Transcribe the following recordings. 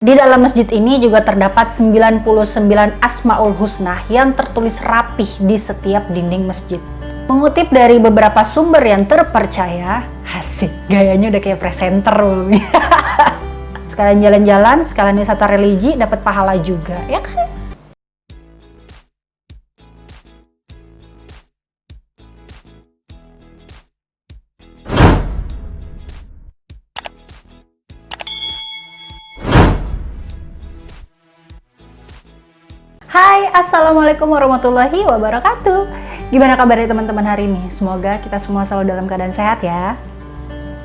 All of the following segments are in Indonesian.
Di dalam masjid ini juga terdapat 99 Asmaul Husna yang tertulis rapih di setiap dinding masjid. Mengutip dari beberapa sumber yang terpercaya, asik, gayanya udah kayak presenter loh. Sekalian jalan-jalan, sekalian wisata religi, dapat pahala juga, ya kan? Hai, Assalamualaikum warahmatullahi wabarakatuh. Gimana kabarnya teman-teman hari ini? Semoga kita semua selalu dalam keadaan sehat ya.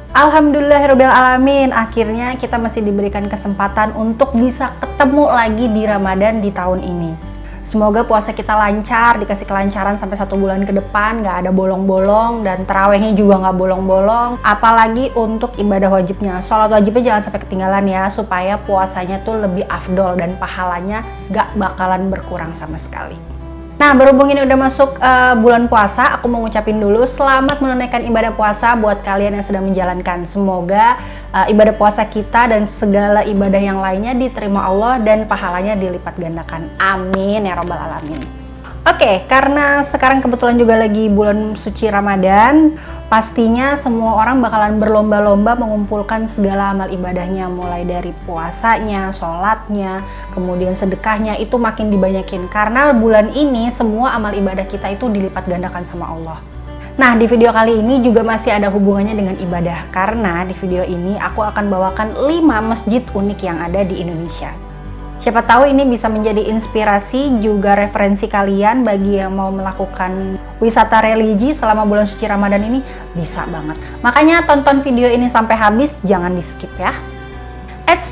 Alhamdulillahirabbil alamin, akhirnya kita masih diberikan kesempatan untuk bisa ketemu lagi di Ramadan di tahun ini. Semoga puasa kita lancar, dikasih kelancaran sampai 1 bulan ke depan, nggak ada bolong-bolong, dan tarawehnya juga nggak bolong-bolong. Apalagi untuk ibadah wajibnya, sholat wajibnya jangan sampai ketinggalan ya, supaya puasanya tuh lebih afdol dan pahalanya nggak bakalan berkurang sama sekali. Nah, berhubung ini udah masuk bulan puasa, aku mau ngucapin dulu selamat menunaikan ibadah puasa buat kalian yang sedang menjalankan. Semoga ibadah puasa kita dan segala ibadah yang lainnya diterima Allah dan pahalanya dilipat gandakan. Amin ya robbal alamin. Oke, karena sekarang kebetulan juga lagi bulan suci Ramadan, pastinya semua orang bakalan berlomba-lomba mengumpulkan segala amal ibadahnya, mulai dari puasanya, sholatnya, kemudian sedekahnya, itu makin dibanyakin. Karena bulan ini semua amal ibadah kita itu dilipat gandakan sama Allah. Nah, di video kali ini juga masih ada hubungannya dengan ibadah, karena di video ini aku akan bawakan 5 masjid unik yang ada di Indonesia. Siapa tahu ini bisa menjadi inspirasi juga referensi kalian bagi yang mau melakukan wisata religi selama bulan suci Ramadan ini, bisa banget. Makanya tonton video ini sampai habis, jangan di skip ya.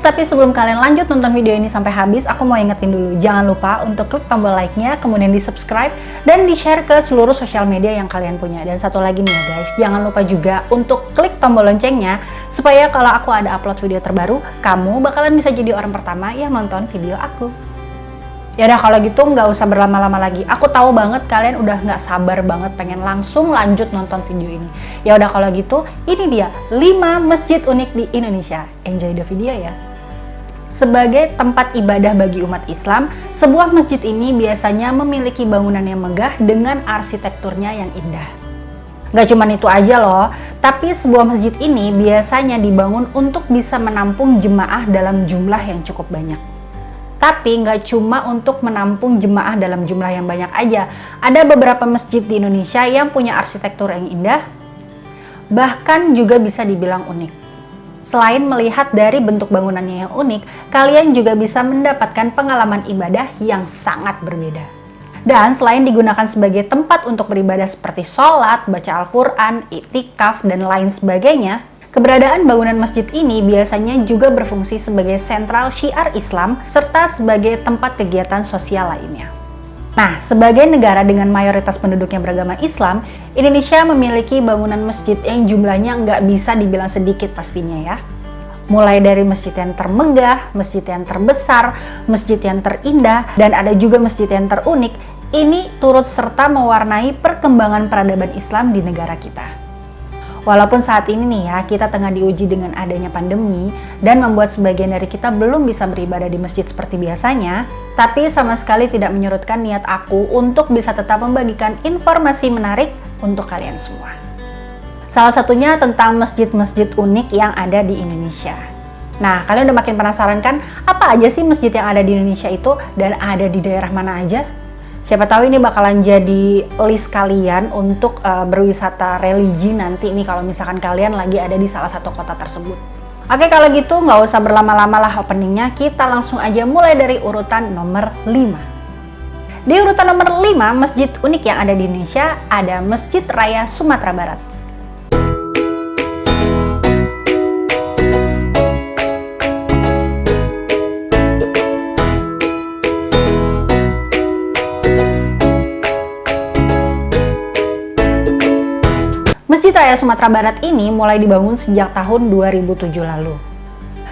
Tapi sebelum kalian lanjut nonton video ini sampai habis, aku mau ingetin dulu, jangan lupa untuk klik tombol like-nya, kemudian di subscribe dan di share ke seluruh sosial media yang kalian punya. Dan satu lagi nih ya guys, jangan lupa juga untuk klik tombol loncengnya, supaya kalau aku ada upload video terbaru, kamu bakalan bisa jadi orang pertama yang nonton video aku. Ya udah, kalau gitu nggak usah berlama-lama lagi. Aku tahu banget kalian udah nggak sabar banget pengen langsung lanjut nonton video ini. Ya udah, kalau gitu ini dia 5 masjid unik di Indonesia. Enjoy the video ya. Sebagai tempat ibadah bagi umat Islam, sebuah masjid ini biasanya memiliki bangunan yang megah dengan arsitekturnya yang indah. Gak cuma itu aja loh, tapi sebuah masjid ini biasanya dibangun untuk bisa menampung jemaah dalam jumlah yang cukup banyak. Tapi nggak cuma untuk menampung jemaah dalam jumlah yang banyak aja. Ada beberapa masjid di Indonesia yang punya arsitektur yang indah, bahkan juga bisa dibilang unik. Selain melihat dari bentuk bangunannya yang unik, kalian juga bisa mendapatkan pengalaman ibadah yang sangat berbeda. Dan selain digunakan sebagai tempat untuk beribadah seperti sholat, baca Al-Quran, iktikaf, dan lain sebagainya, keberadaan bangunan masjid ini biasanya juga berfungsi sebagai sentral syiar Islam serta sebagai tempat kegiatan sosial lainnya. Nah, sebagai negara dengan mayoritas penduduknya beragama Islam, Indonesia memiliki bangunan masjid yang jumlahnya nggak bisa dibilang sedikit pastinya ya. Mulai dari masjid yang termegah, masjid yang terbesar, masjid yang terindah, dan ada juga masjid yang terunik. Ini turut serta mewarnai perkembangan peradaban Islam di negara kita. Walaupun saat ini nih ya, kita tengah diuji dengan adanya pandemi dan membuat sebagian dari kita belum bisa beribadah di masjid seperti biasanya, tapi sama sekali tidak menyurutkan niat aku untuk bisa tetap membagikan informasi menarik untuk kalian semua. Salah satunya tentang masjid-masjid unik yang ada di Indonesia. Nah, kalian udah makin penasaran kan, apa aja sih masjid yang ada di Indonesia itu dan ada di daerah mana aja? Siapa tahu ini bakalan jadi list kalian untuk berwisata religi nanti nih kalau misalkan kalian lagi ada di salah satu kota tersebut. Oke, kalau gitu nggak usah berlama-lama lah openingnya, kita langsung aja mulai dari urutan nomor 5. Di urutan nomor 5 masjid unik yang ada di Indonesia ada Masjid Raya Sumatera Barat. Masjid Raya Sumatera Barat ini mulai dibangun sejak tahun 2007 lalu.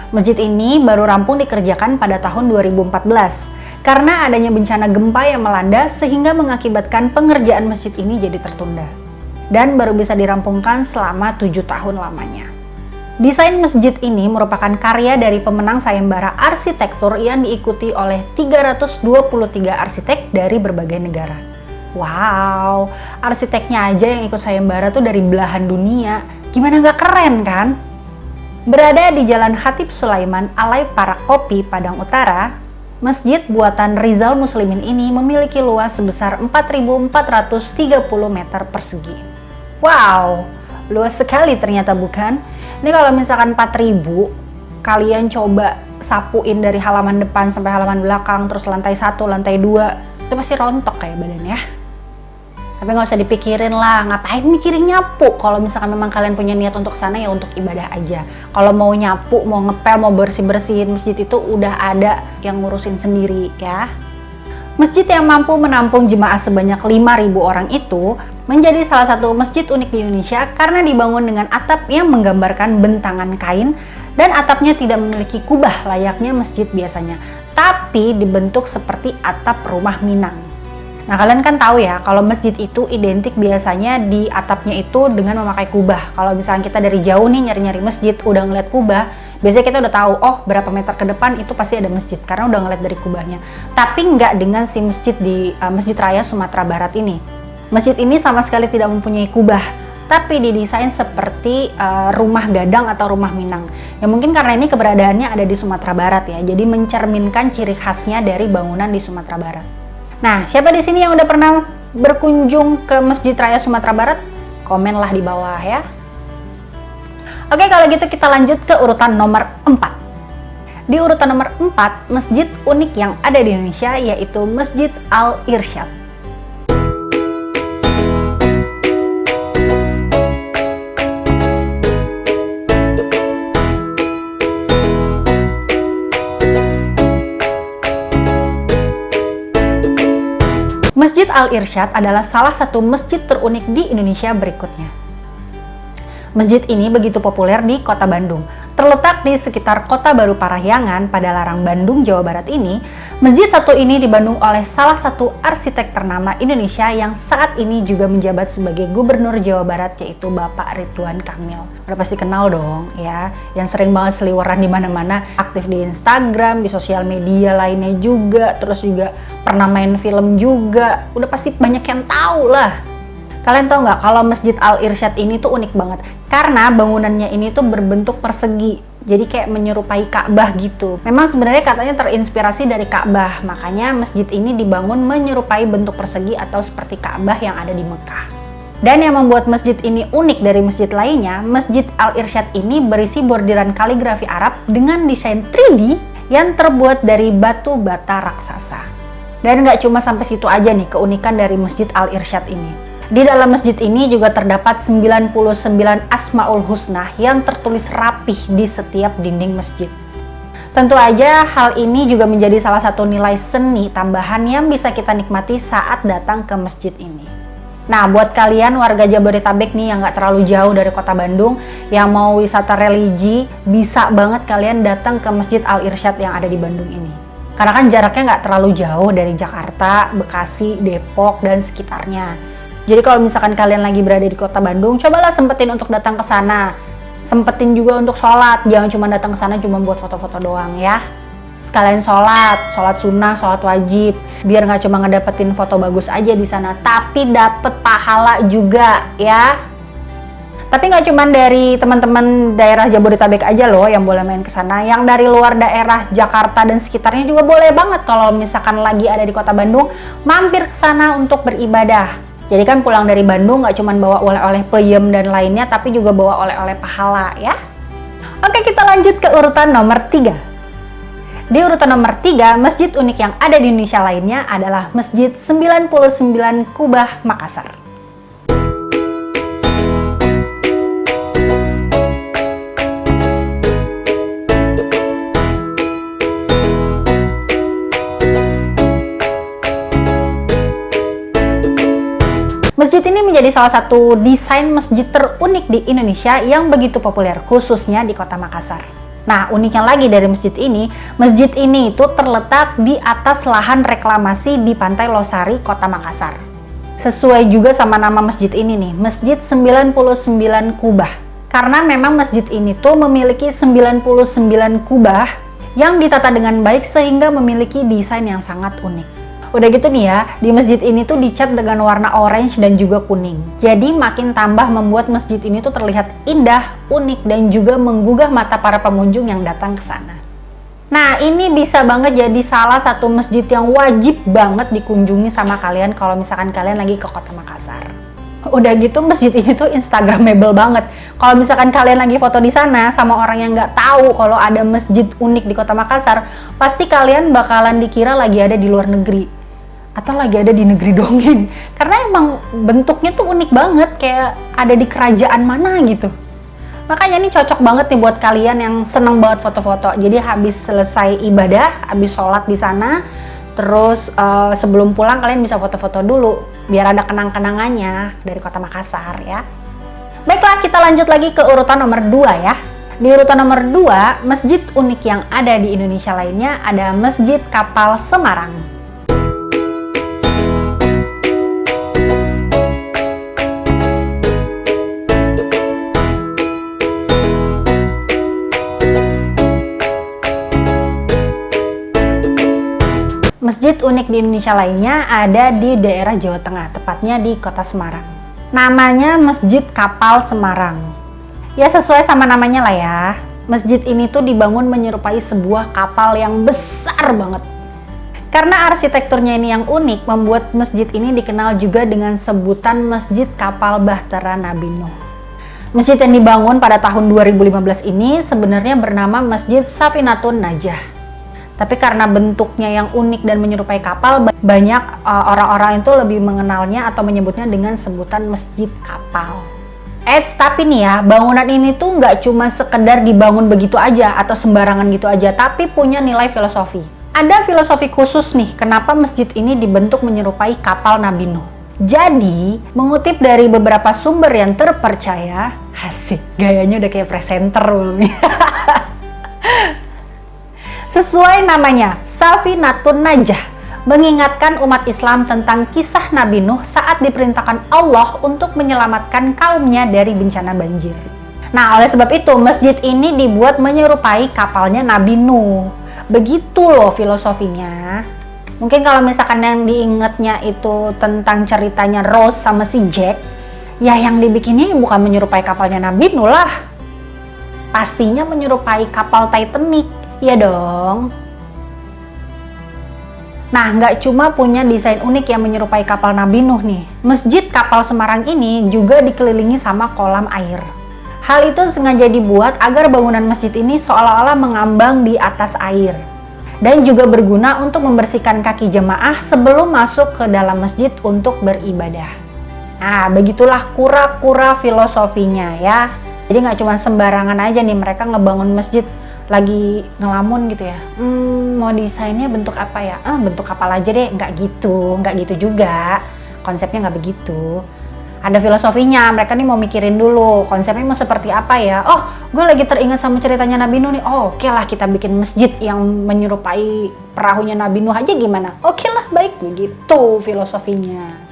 Masjid ini baru rampung dikerjakan pada tahun 2014 karena adanya bencana gempa yang melanda sehingga mengakibatkan pengerjaan masjid ini jadi tertunda dan baru bisa dirampungkan selama 7 tahun lamanya. Desain masjid ini merupakan karya dari pemenang sayembara arsitektur yang diikuti oleh 323 arsitek dari berbagai negara. Wow, arsiteknya aja yang ikut sayembara tuh dari belahan dunia. Gimana nggak keren kan? Berada di Jalan Hatip Sulaiman, Alai Parak Kopi, Padang Utara, masjid buatan Rizal Muslimin ini memiliki luas sebesar 4.430 meter persegi. Wow, luas sekali ternyata bukan? Ini kalau misalkan 4.000, kalian coba sapuin dari halaman depan sampai halaman belakang, terus lantai 1, lantai 2, itu pasti rontok kayak badannya. Tapi nggak usah dipikirin lah, ngapain mikirin nyapu? Kalau misalkan memang kalian punya niat untuk sana, ya untuk ibadah aja. Kalau mau nyapu, mau ngepel, mau bersih-bersihin masjid itu udah ada yang ngurusin sendiri ya. Masjid yang mampu menampung jemaah sebanyak 5.000 orang itu menjadi salah satu masjid unik di Indonesia karena dibangun dengan atap yang menggambarkan bentangan kain dan atapnya tidak memiliki kubah layaknya masjid biasanya, tapi dibentuk seperti atap rumah Minang. Nah, kalian kan tahu ya, kalau masjid itu identik biasanya di atapnya itu dengan memakai kubah. Kalau misalnya kita dari jauh nih nyari-nyari masjid, udah ngeliat kubah, biasanya kita udah tahu, oh berapa meter ke depan itu pasti ada masjid, karena udah ngeliat dari kubahnya. Tapi nggak dengan si masjid di Masjid Raya Sumatera Barat ini. Masjid ini sama sekali tidak mempunyai kubah, tapi didesain seperti rumah gadang atau rumah Minang. Ya mungkin karena ini keberadaannya ada di Sumatera Barat ya, jadi mencerminkan ciri khasnya dari bangunan di Sumatera Barat. Nah, siapa di sini yang udah pernah berkunjung ke Masjid Raya Sumatera Barat? Komenlah di bawah ya. Oke, kalau gitu kita lanjut ke urutan nomor 4. Di urutan nomor 4, masjid unik yang ada di Indonesia yaitu Masjid Al-Irsyad. Masjid Al-Irsyad adalah salah satu masjid terunik di Indonesia berikutnya. Masjid ini begitu populer di Kota Bandung. Terletak di sekitar Kota Baru Parahyangan pada Larang Bandung, Jawa Barat ini, masjid satu ini dibangun oleh salah satu arsitek ternama Indonesia yang saat ini juga menjabat sebagai Gubernur Jawa Barat, yaitu Bapak Ridwan Kamil. Udah pasti kenal dong ya, yang sering banget seliweran di mana-mana, aktif di Instagram, di sosial media lainnya juga, terus juga pernah main film juga, udah pasti banyak yang tahu lah. Kalian tahu nggak kalau Masjid Al-Irsyad ini tuh unik banget karena bangunannya ini tuh berbentuk persegi, jadi kayak menyerupai Ka'bah gitu. Memang sebenarnya katanya terinspirasi dari Ka'bah, makanya masjid ini dibangun menyerupai bentuk persegi atau seperti Ka'bah yang ada di Mekah. Dan yang membuat masjid ini unik dari masjid lainnya, Masjid Al-Irsyad ini berisi bordiran kaligrafi Arab dengan desain 3D yang terbuat dari batu bata raksasa. Dan nggak cuma sampai situ aja nih keunikan dari Masjid Al-Irsyad ini. Di dalam masjid ini juga terdapat 99 Asmaul Husna yang tertulis rapih di setiap dinding masjid. Tentu aja hal ini juga menjadi salah satu nilai seni tambahan yang bisa kita nikmati saat datang ke masjid ini. Nah, buat kalian warga Jabodetabek nih yang nggak terlalu jauh dari kota Bandung, yang mau wisata religi, bisa banget kalian datang ke Masjid Al-Irsyad yang ada di Bandung ini. Karena kan jaraknya nggak terlalu jauh dari Jakarta, Bekasi, Depok, dan sekitarnya. Jadi kalau misalkan kalian lagi berada di kota Bandung, cobalah sempetin untuk datang ke sana. Sempetin juga untuk sholat, jangan cuma datang ke sana cuma buat foto-foto doang ya. Sekalian sholat sunnah, sholat wajib, biar nggak cuma ngedapetin foto bagus aja di sana, tapi dapet pahala juga ya. Tapi nggak cuma dari teman-teman daerah Jabodetabek aja loh yang boleh main ke sana. Yang dari luar daerah Jakarta dan sekitarnya juga boleh banget kalau misalkan lagi ada di kota Bandung, mampir ke sana untuk beribadah. Jadi kan pulang dari Bandung nggak cuma bawa oleh-oleh peyem dan lainnya, tapi juga bawa oleh-oleh pahala ya. Oke, kita lanjut ke urutan nomor 3. Di urutan nomor 3, masjid unik yang ada di Indonesia lainnya adalah Masjid 99 Kubah Makassar. Masjid ini menjadi salah satu desain masjid terunik di Indonesia yang begitu populer, khususnya di kota Makassar. Nah, uniknya lagi dari masjid ini itu terletak di atas lahan reklamasi di Pantai Losari, kota Makassar. Sesuai juga sama nama masjid ini nih, Masjid 99 Kubah. Karena memang masjid ini tuh memiliki 99 kubah yang ditata dengan baik sehingga memiliki desain yang sangat unik. Udah gitu nih ya, di masjid ini tuh dicat dengan warna orange dan juga kuning. Jadi makin tambah membuat masjid ini tuh terlihat indah, unik, dan juga menggugah mata para pengunjung yang datang ke sana. Nah, ini bisa banget jadi salah satu masjid yang wajib banget dikunjungi sama kalian kalau misalkan kalian lagi ke Kota Makassar. Udah gitu masjid ini tuh instagramable banget. Kalau misalkan kalian lagi foto di sana sama orang yang nggak tahu kalau ada masjid unik di Kota Makassar, pasti kalian bakalan dikira lagi ada di luar negeri atau lagi ada di negeri dongeng. Karena emang bentuknya tuh unik banget, kayak ada di kerajaan mana gitu. Makanya ini cocok banget nih buat kalian yang seneng banget foto-foto. Jadi habis selesai ibadah, habis sholat di sana, terus sebelum pulang kalian bisa foto-foto dulu biar ada kenang-kenangannya dari Kota Makassar ya. Baiklah, kita lanjut lagi ke urutan nomor 2 ya. Di urutan nomor 2, masjid unik yang ada di Indonesia lainnya ada Masjid Kapal Semarang. Masjid unik di Indonesia lainnya ada di daerah Jawa Tengah, tepatnya di Kota Semarang. Namanya Masjid Kapal Semarang. Ya sesuai sama namanya lah ya. Masjid ini tuh dibangun menyerupai sebuah kapal yang besar banget. Karena arsitekturnya ini yang unik, membuat masjid ini dikenal juga dengan sebutan Masjid Kapal Bahtera Nabi Nuh. Masjid yang dibangun pada tahun 2015 ini sebenarnya bernama Masjid Safinatun Najah. Tapi karena bentuknya yang unik dan menyerupai kapal, banyak orang-orang itu lebih mengenalnya atau menyebutnya dengan sebutan masjid kapal. Tapi nih ya, bangunan ini tuh nggak cuma sekedar dibangun begitu aja atau sembarangan gitu aja, tapi punya nilai filosofi. Ada filosofi khusus nih, kenapa masjid ini dibentuk menyerupai kapal Nabi Nuh. Jadi, mengutip dari beberapa sumber yang terpercaya, asik, gayanya udah kayak presenter belum ya? Sesuai namanya, Safinatun Najah, mengingatkan umat Islam tentang kisah Nabi Nuh saat diperintahkan Allah untuk menyelamatkan kaumnya dari bencana banjir. Nah, oleh sebab itu, masjid ini dibuat menyerupai kapalnya Nabi Nuh. Begitu loh filosofinya. Mungkin kalau misalkan yang diingatnya itu tentang ceritanya Rose sama si Jack, ya yang dibikinnya bukan menyerupai kapalnya Nabi Nuh lah. Pastinya menyerupai kapal Titanic. Iya dong. Nah, nggak cuma punya desain unik yang menyerupai kapal Nabi Nuh nih. Masjid Kapal Semarang ini juga dikelilingi sama kolam air. Hal itu sengaja dibuat agar bangunan masjid ini seolah-olah mengambang di atas air. Dan juga berguna untuk membersihkan kaki jemaah sebelum masuk ke dalam masjid untuk beribadah. Nah, begitulah kura-kura filosofinya ya. Jadi nggak cuma sembarangan aja nih mereka ngebangun masjid lagi ngelamun gitu ya, mau desainnya bentuk apa ya, bentuk kapal aja deh, nggak gitu juga, konsepnya nggak begitu. Ada filosofinya, mereka nih mau mikirin dulu konsepnya mau seperti apa ya. Oh, gue lagi teringat sama ceritanya Nabi Nuh nih, oke lah kita bikin masjid yang menyerupai perahunya Nabi Nuh aja gimana, oke lah baik, begitu filosofinya.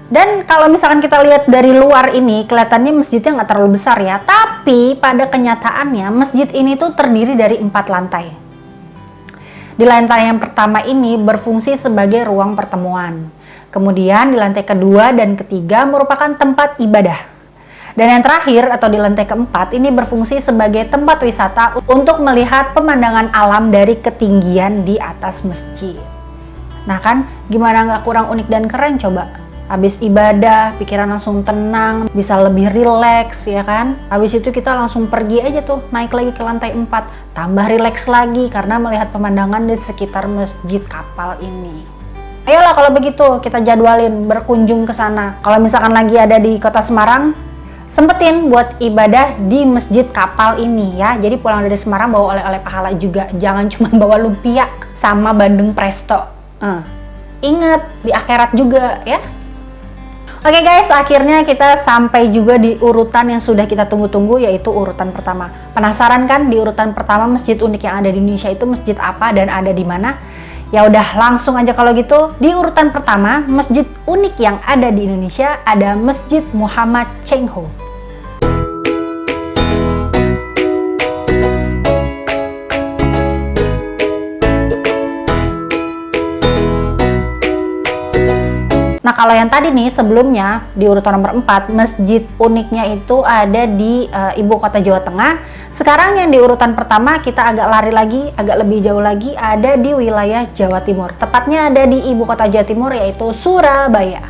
Dan kalau misalkan kita lihat dari luar ini, kelihatannya masjidnya nggak terlalu besar ya. Tapi pada kenyataannya masjid ini tuh terdiri dari 4 lantai. Di lantai yang pertama ini berfungsi sebagai ruang pertemuan. Kemudian di lantai kedua dan ketiga merupakan tempat ibadah. Dan yang terakhir atau di lantai keempat ini berfungsi sebagai tempat wisata untuk melihat pemandangan alam dari ketinggian di atas masjid. Nah kan, gimana nggak kurang unik dan keren coba? Habis ibadah, pikiran langsung tenang, bisa lebih rileks ya kan. Habis itu kita langsung pergi aja tuh, naik lagi ke lantai 4, tambah rileks lagi karena melihat pemandangan di sekitar masjid kapal ini. Ayolah kalau begitu kita jadwalin berkunjung ke sana. Kalau misalkan lagi ada di Kota Semarang, sempetin buat ibadah di masjid kapal ini ya. Jadi pulang dari Semarang bawa oleh-oleh pahala juga, jangan cuma bawa lumpia sama bandeng presto. Ingat di akhirat juga ya. Oke guys, akhirnya kita sampai juga di urutan yang sudah kita tunggu-tunggu, yaitu urutan pertama. Penasaran kan di urutan pertama masjid unik yang ada di Indonesia itu masjid apa dan ada di mana? Ya udah langsung aja kalau gitu. Di urutan pertama, masjid unik yang ada di Indonesia ada Masjid Muhammad Cheng Ho. Nah, kalau yang tadi nih sebelumnya di urutan nomor 4, masjid uniknya itu ada di ibu kota Jawa Tengah. Sekarang yang di urutan pertama kita agak lari lagi, agak lebih jauh lagi, ada di wilayah Jawa Timur. Tepatnya ada di ibu kota Jawa Timur yaitu Surabaya.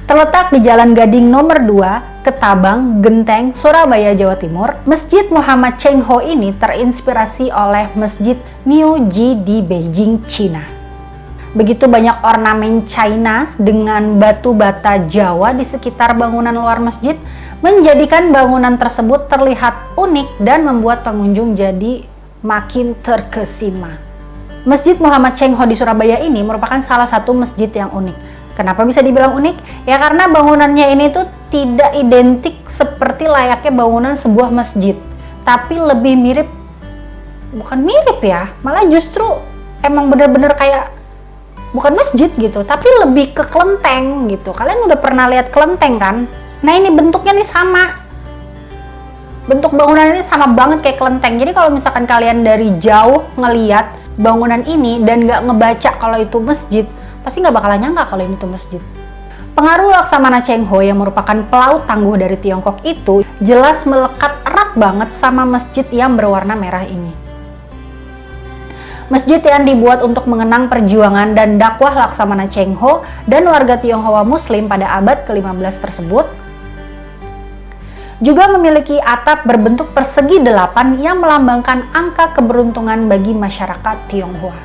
Terletak di Jalan Gading nomor 2, Ketabang, Genteng, Surabaya, Jawa Timur, Masjid Muhammad Cheng Ho ini terinspirasi oleh Masjid Miuji di Beijing, Cina. Begitu banyak ornamen China dengan batu bata Jawa di sekitar bangunan luar masjid, menjadikan bangunan tersebut terlihat unik dan membuat pengunjung jadi makin terkesima. Masjid Muhammad Cheng Ho di Surabaya ini merupakan salah satu masjid yang unik. Kenapa bisa dibilang unik? Ya karena bangunannya ini tuh tidak identik seperti layaknya bangunan sebuah masjid, tapi lebih mirip, bukan mirip ya, malah justru emang bener-bener kayak bukan masjid gitu, tapi lebih ke kelenteng gitu. Kalian udah pernah lihat kelenteng kan? Nah, ini bentuknya nih sama. Bentuk bangunan ini sama banget kayak kelenteng. Jadi kalau misalkan kalian dari jauh ngeliat bangunan ini dan nggak ngebaca kalau itu masjid, pasti nggak bakalan nyangka kalau ini tuh masjid. Pengaruh Laksamana Cheng Ho yang merupakan pelaut tangguh dari Tiongkok itu jelas melekat erat banget sama masjid yang berwarna merah ini. Masjid yang dibuat untuk mengenang perjuangan dan dakwah Laksamana Cheng Ho dan warga Tionghoa Muslim pada abad ke-15 tersebut juga memiliki atap berbentuk persegi 8 yang melambangkan angka keberuntungan bagi masyarakat Tionghoa.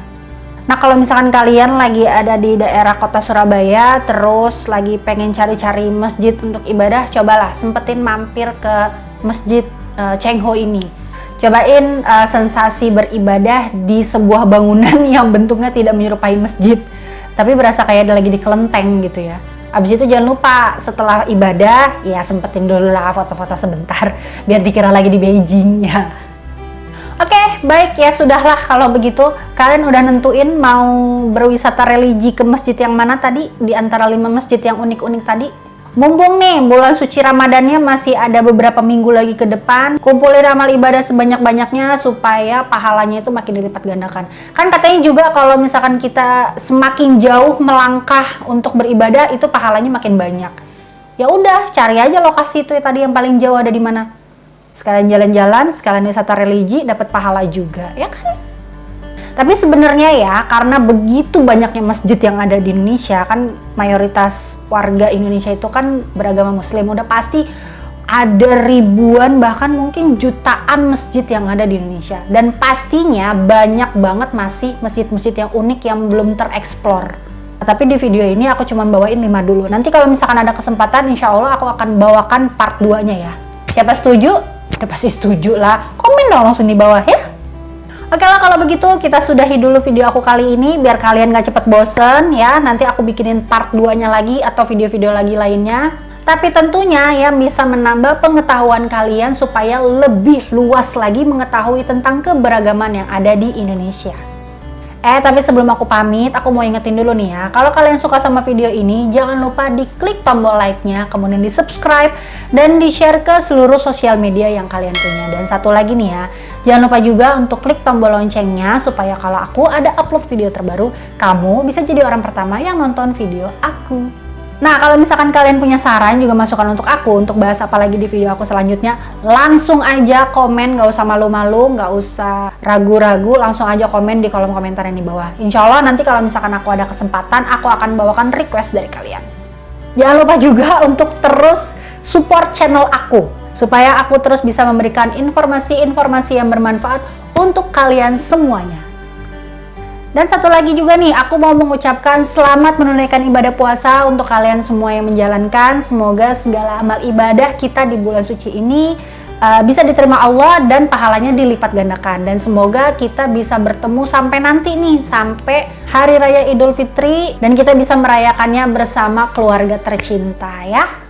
Nah, kalau misalkan kalian lagi ada di daerah kota Surabaya terus lagi pengen cari-cari masjid untuk ibadah, cobalah sempetin mampir ke Masjid Cheng Ho ini. Cobain sensasi beribadah di sebuah bangunan yang bentuknya tidak menyerupai masjid, tapi berasa kayak ada lagi di kelenteng gitu ya. Abis itu jangan lupa setelah ibadah, ya sempetin dulu lah foto-foto sebentar, biar dikira lagi di Beijing ya. Oke, baik ya sudahlah kalau begitu. Kalian udah nentuin mau berwisata religi ke masjid yang mana tadi, di antara 5 masjid yang unik-unik tadi? Mumpung nih bulan suci Ramadannya masih ada beberapa minggu lagi ke depan, kumpulin amal ibadah sebanyak-banyaknya supaya pahalanya itu makin dilipat gandakan. Kan katanya juga kalau misalkan kita semakin jauh melangkah untuk beribadah itu pahalanya makin banyak. Ya udah, cari aja lokasi itu tadi yang paling jauh ada di mana. Sekalian jalan-jalan, sekalian wisata religi, dapat pahala juga, ya kan? Tapi sebenarnya ya, karena begitu banyaknya masjid yang ada di Indonesia, kan mayoritas warga Indonesia itu kan beragama Muslim, udah pasti ada ribuan bahkan mungkin jutaan masjid yang ada di Indonesia. Dan pastinya banyak banget masih masjid-masjid yang unik yang belum tereksplor. Nah, tapi di video ini aku cuma bawain 5 dulu. Nanti kalau misalkan ada kesempatan, insya Allah aku akan bawakan part 2-nya ya. Siapa setuju? Udah pasti setuju lah. Komen dong langsung di bawah ya. Oke lah kalau begitu kita sudahi dulu video aku kali ini biar kalian gak cepet bosen ya. Nanti aku bikinin part 2-nya lagi atau video-video lagi lainnya. Tapi tentunya ya bisa menambah pengetahuan kalian supaya lebih luas lagi mengetahui tentang keberagaman yang ada di Indonesia. Tapi sebelum aku pamit, aku mau ingetin dulu nih ya. Kalau kalian suka sama video ini, jangan lupa diklik tombol like-nya, kemudian di subscribe, dan di share ke seluruh sosial media yang kalian punya. Dan satu lagi nih ya, jangan lupa juga untuk klik tombol loncengnya, supaya kalau aku ada upload video terbaru, kamu bisa jadi orang pertama yang nonton video aku. Nah, kalau misalkan kalian punya saran juga masukan untuk aku untuk bahas apa lagi di video aku selanjutnya, langsung aja komen, gak usah malu-malu, gak usah ragu-ragu, langsung aja komen di kolom komentar yang di bawah. Insya Allah nanti kalau misalkan aku ada kesempatan, aku akan bawakan request dari kalian. Jangan lupa juga untuk terus support channel aku, supaya aku terus bisa memberikan informasi-informasi yang bermanfaat untuk kalian semuanya. Dan satu lagi juga nih, aku mau mengucapkan selamat menunaikan ibadah puasa untuk kalian semua yang menjalankan. Semoga segala amal ibadah kita di bulan suci ini bisa diterima Allah dan pahalanya dilipat gandakan. Dan semoga kita bisa bertemu sampai nanti nih, sampai Hari Raya Idul Fitri, dan kita bisa merayakannya bersama keluarga tercinta ya.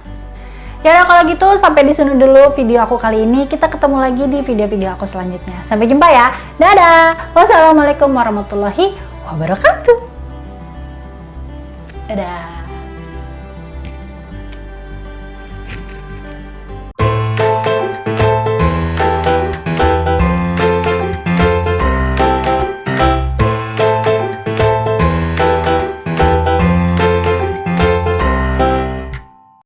Ya udah kalau gitu sampai di sini dulu video aku kali ini. Kita ketemu lagi di video-video aku selanjutnya. Sampai jumpa ya. Dadah. Wassalamualaikum warahmatullahi wabarakatuh. Dadah.